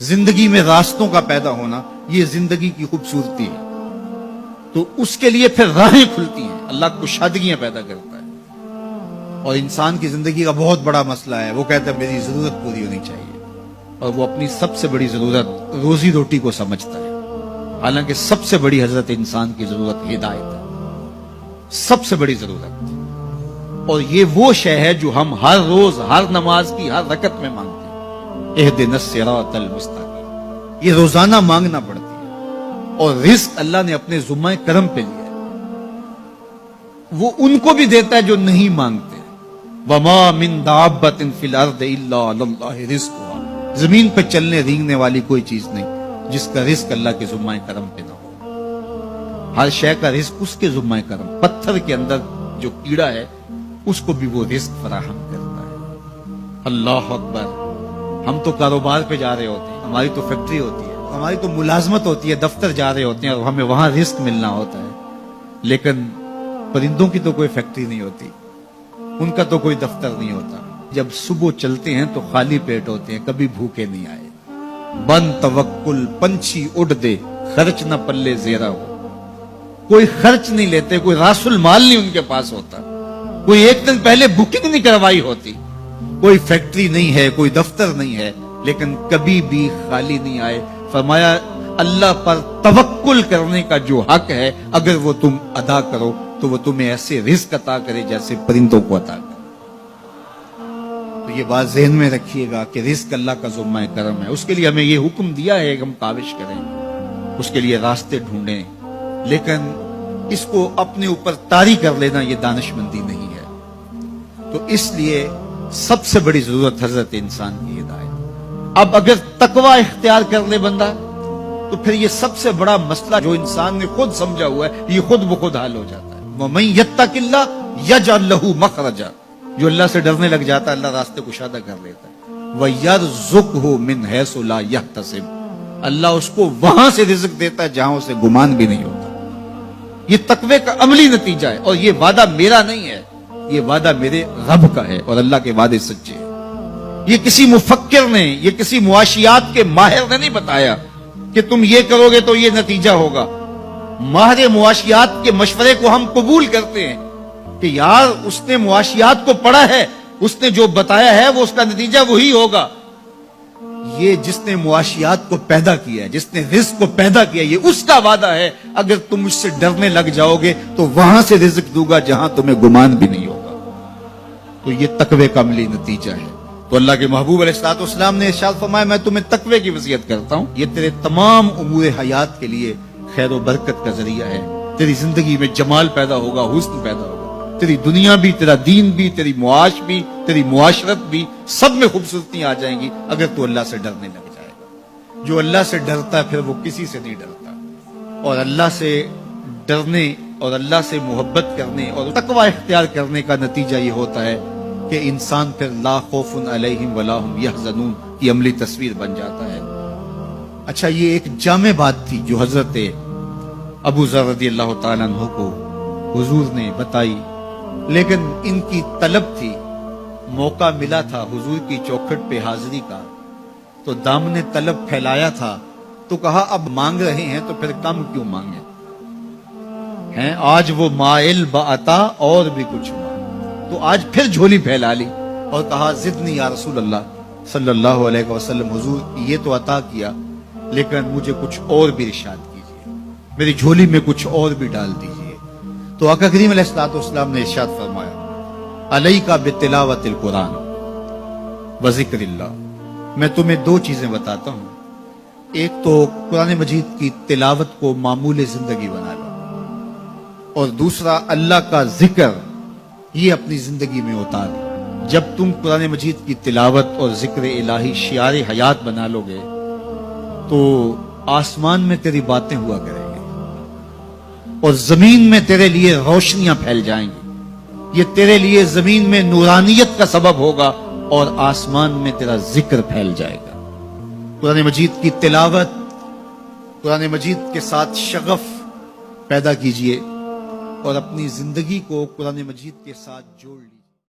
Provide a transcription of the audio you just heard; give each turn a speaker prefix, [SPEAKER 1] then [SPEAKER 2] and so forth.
[SPEAKER 1] زندگی میں راستوں کا پیدا ہونا یہ زندگی کی خوبصورتی ہے. تو اس کے لیے پھر راہیں کھلتی ہیں. اللہ کشادگیاں پیدا کرتا ہے. اور انسان کی زندگی کا بہت بڑا مسئلہ ہے، وہ کہتا ہے میری ضرورت پوری ہونی چاہیے، اور وہ اپنی سب سے بڑی ضرورت روزی روٹی کو سمجھتا ہے. حالانکہ سب سے بڑی حضرت انسان کی ضرورت ہدایت ہے، سب سے بڑی ضرورت. اور یہ وہ شے ہے جو ہم ہر روز ہر نماز کی ہر رکعت میں مانگتے ہیں، اہدنا الصراط المستقیم. یہ روزانہ مانگنا پڑتی ہے. اور رزق اللہ نے اپنے ذمہ کرم پہ لیا ہے، وہ ان کو بھی دیتا ہے جو نہیں مانگتے. وما من دابۃ فی الارض الا علی اللہ رزقها. زمین پہ چلنے رینگنے والی کوئی چیز نہیں جس کا رزق اللہ کے ذمہ کرم پہ نہ ہو. ہر شے کا رزق اس کے ذمہ کرم. پتھر کے اندر جو کیڑا ہے اس کو بھی وہ رزق فراہم کرتا ہے. اللہ اکبر. ہم تو کاروبار پہ جا رہے ہوتے ہیں، ہماری تو فیکٹری ہوتی ہے، ہماری تو ملازمت ہوتی ہے، دفتر جا رہے ہوتے ہیں اور ہمیں وہاں رزق ملنا ہوتا ہے. لیکن پرندوں کی تو کوئی فیکٹری نہیں ہوتی، ان کا تو کوئی دفتر نہیں ہوتا. جب صبح چلتے ہیں تو خالی پیٹ ہوتے ہیں، کبھی بھوکے نہیں آئے. بن توکل پنچھی اڑ دے، خرچ نہ پلے زیرہ ہو. کوئی خرچ نہیں لیتے، کوئی راس المال نہیں ان کے پاس ہوتا، کوئی ایک دن پہلے بکنگ نہیں کروائی ہوتی. کوئی فیکٹری نہیں ہے، کوئی دفتر نہیں ہے، لیکن کبھی بھی خالی نہیں آئے. فرمایا اللہ پر توکل کرنے کا جو حق ہے اگر وہ تم ادا کرو تو وہ تمہیں ایسے رزق عطا کرے جیسے پرندوں کو عطا کرے. تو یہ بات ذہن میں رکھیے گا کہ رزق اللہ کا ذمہ کرم ہے. اس کے لیے ہمیں یہ حکم دیا ہے کہ ہم کاوش کریں، اس کے لیے راستے ڈھونڈیں، لیکن اس کو اپنے اوپر طاری کر لینا یہ دانشمندی نہیں ہے. تو اس لیے سب سے بڑی ضرورت حضرت انسان کی ہدایت. اب اگر تقوی اختیار کر لے بندہ تو پھر یہ سب سے بڑا مسئلہ جو انسان نے خود سمجھا ہوا ہے یہ خود بخود حل ہو جاتا ہے. وَمَن يَتَّقِ اللَّهَ يَجْعَل لَّهُ مَخْرَجًا. جو اللہ سے ڈرنے لگ جاتا ہے اللہ راستے کشادہ کر لیتا ہے. وَيَرْزُقْهُ مِنْ حَيْثُ لَا يَحْتَسِبُ. اللہ اس کو وہاں سے رزق دیتا ہے جہاں اسے گمان بھی نہیں ہوتا. یہ تقوی کا عملی نتیجہ ہے. اور یہ وعدہ میرا نہیں ہے، یہ وعدہ میرے رب کا ہے، اور اللہ کے وعدے سچے ہیں. یہ کسی مفکر نے، یہ کسی معاشیات کے ماہر نے نہیں بتایا کہ تم یہ کرو گے تو یہ نتیجہ ہوگا. ماہر معاشیات کے مشورے کو ہم قبول کرتے ہیں کہ یار اس نے معاشیات کو پڑھا ہے، اس نے جو بتایا ہے وہ اس کا نتیجہ وہی ہوگا. یہ جس نے معاشیات کو پیدا کیا ہے، جس نے رزق کو پیدا کیا، یہ اس کا وعدہ ہے اگر تم اس سے ڈرنے لگ جاؤ گے تو وہاں سے رزق دوں گا جہاں تمہیں گمان بھی نہیں ہوگا. تو یہ تقوی کا عملی نتیجہ ہے. تو اللہ کے محبوب علیہ الصلوۃ والسلام نے ارشاد فرمایا میں تمہیں تقوی کی وصیت کرتا ہوں، یہ تیرے تمام امور حیات کے لیے خیر و برکت کا ذریعہ ہے. تیری زندگی میں جمال پیدا ہوگا، حسن پیدا ہوگا، تیری دنیا بھی، تیرا دین بھی، تیری معاش بھی، تیری معاشرت بھی، سب میں خوبصورتیاں آ جائیں گی اگر تو اللہ سے ڈرنے لگ جائے گا. جو اللہ سے ڈرتا ہے پھر وہ کسی سے نہیں ڈرتا. اور اللہ سے ڈرنے اور اللہ سے محبت کرنے اور تقوی اختیار کرنے کا نتیجہ یہ ہوتا ہے کہ انسان پھر لا خوف علیہم ولا ہم یحزنون کی عملی تصویر بن جاتا ہے. اچھا، یہ ایک جامع بات تھی جو حضرت ابو ذر رضی اللہ تعالیٰ عنہ کو حضور نے بتائی، لیکن ان کی طلب تھی. موقع ملا تھا حضور کی چوکھٹ پہ حاضری کا تو دامن طلب پھیلایا تھا تو کہا اب مانگ رہے ہیں تو پھر کم کیوں مانگیں ہیں. آج وہ مائل بعطا اور بھی کچھ مانگ، تو آج پھر جھولی پھیلا لی اور کہا زدنی یا رسول اللہ صلی اللہ علیہ وسلم، حضور یہ تو عطا کیا لیکن مجھے کچھ اور بھی ارشاد کیجیے، میری جھولی میں کچھ اور بھی ڈال دیجیے. تو آقا کریم علیہ الصلوۃ والسلام نے ارشاد فرمایا علیک بتلاوت القرآن و ذکر اللہ. میں تمہیں دو چیزیں بتاتا ہوں. ایک تو قرآن مجید کی تلاوت کو معمول زندگی بنا لو، اور دوسرا اللہ کا ذکر یہ اپنی زندگی میں اتار. جب تم قرآن مجید کی تلاوت اور ذکر الہی شعار حیات بنا لو گے تو آسمان میں تیری باتیں ہوا کریں گے اور زمین میں تیرے لیے روشنیاں پھیل جائیں گی. یہ تیرے لیے زمین میں نورانیت کا سبب ہوگا اور آسمان میں تیرا ذکر پھیل جائے گا. قرآن مجید کی تلاوت، قرآن مجید کے ساتھ شغف پیدا کیجئے اور اپنی زندگی کو قرآن مجید کے ساتھ جوڑ لیجئے.